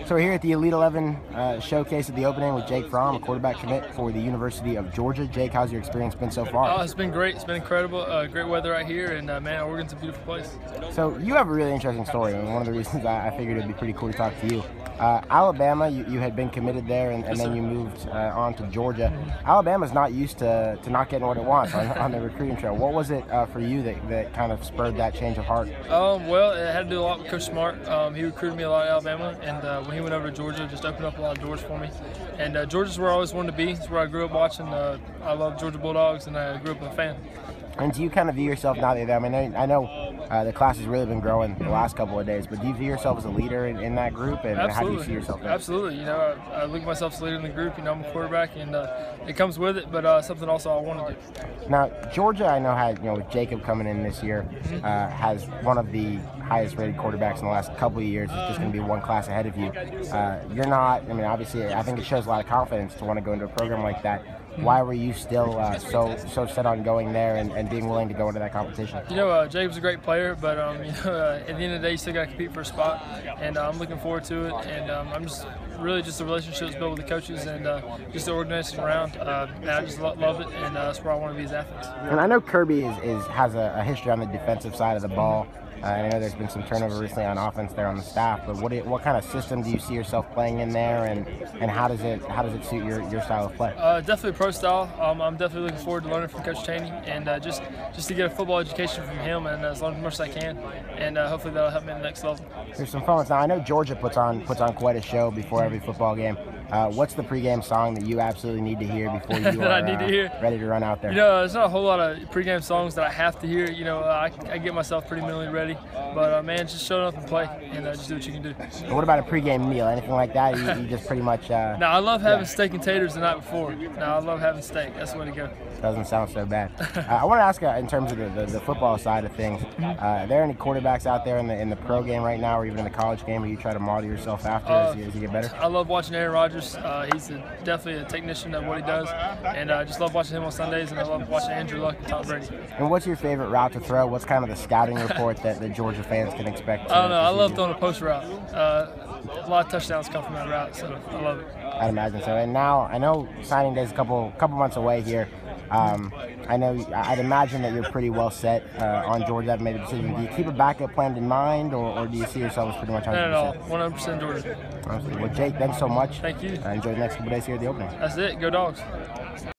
So we're here at the Elite 11 showcase at the opening with Jake Fromm, a quarterback commit for the University of Georgia. Jake, how's your experience been so far? It's been great. It's been incredible. Great weather right here, and man, Oregon's a beautiful place. So you have a really interesting story, and one of the reasons I figured it'd be pretty cool to talk to you. Alabama, you had been committed there, and then you moved on to Georgia. Alabama's not used to not getting what it wants on the recruiting trail. What was it for you that kind of spurred that change of heart? Well, it had to do a lot with Coach Smart. He recruited me a lot at Alabama, and when he went over to Georgia, just opened up a lot of doors for me. And Georgia's where I always wanted to be. It's where I grew up watching. I love Georgia Bulldogs, and I grew up a fan. And do you kind of view yourself now that, I mean, I know the class has really been growing the last couple of days, but do you view yourself as a leader in that group, and how do you see yourself there? Absolutely. You know, I look at myself as a leader in the group. You know, I'm a quarterback, and it comes with it, but something also I want to do. Now, Georgia, I know, had, with Jacob coming in this year, has one of the highest rated quarterbacks in the last couple of years. It's just going to be one class ahead of you. You're not, I mean, obviously, I think it shows a lot of confidence to want to go into a program like that. Why were you still so set on going there and being willing to go into that competition? You know, Jacob's a great player, but you know, at the end of the day, you still got to compete for a spot, and I'm looking forward to it. And I'm just really the relationships built with the coaches and just the organization around. And I just love it, and that's where I want to be as athletes. And I know Kirby has a history on the defensive side of the ball. I know there's been some turnover recently on offense there on the staff, but what kind of system do you see yourself playing in there, and how does it suit your style of play? Definitely pro style. I'm definitely looking forward to learning from Coach Chaney, and just to get a football education from him, and as learn as much as I can, and hopefully that'll help me at the next level. There's some fun ones. Now I know Georgia puts on quite a show before every football game. What's the pregame song that you absolutely need to hear before you are ready to run out there? You know, there's not a whole lot of pregame songs that I have to hear. You know, I get myself pretty mentally ready. But, man, just show up and play and just do what you can do. What about a pregame meal? Anything like that? You just pretty much... No, I love having steak and taters the night before. No, I love having steak. That's the way to go. Doesn't sound so bad. I want to ask, in terms of the football side of things, are there any quarterbacks out there in the pro game right now, or even in the college game, where you try to model yourself after as you get better? I love watching Aaron Rodgers. He's definitely a technician of what he does, and I just love watching him on Sundays, and I love watching Andrew Luck and Tom Brady. And what's your favorite route to throw? What's kind of the scouting report that the Georgia fans can expect? I don't know. I love throwing a post route. A lot of touchdowns come from that route, so I love it. I'd imagine so. And now I know signing day is a couple months away here. I'd imagine that you're pretty well set on Georgia. I've made a decision. Do you keep a backup plan in mind, or do you see yourself as pretty much 100%? Not at all. 100% Georgia. Well, Jake, thanks so much. Thank you. Enjoy the next couple days here at the opening. That's it. Go Dogs.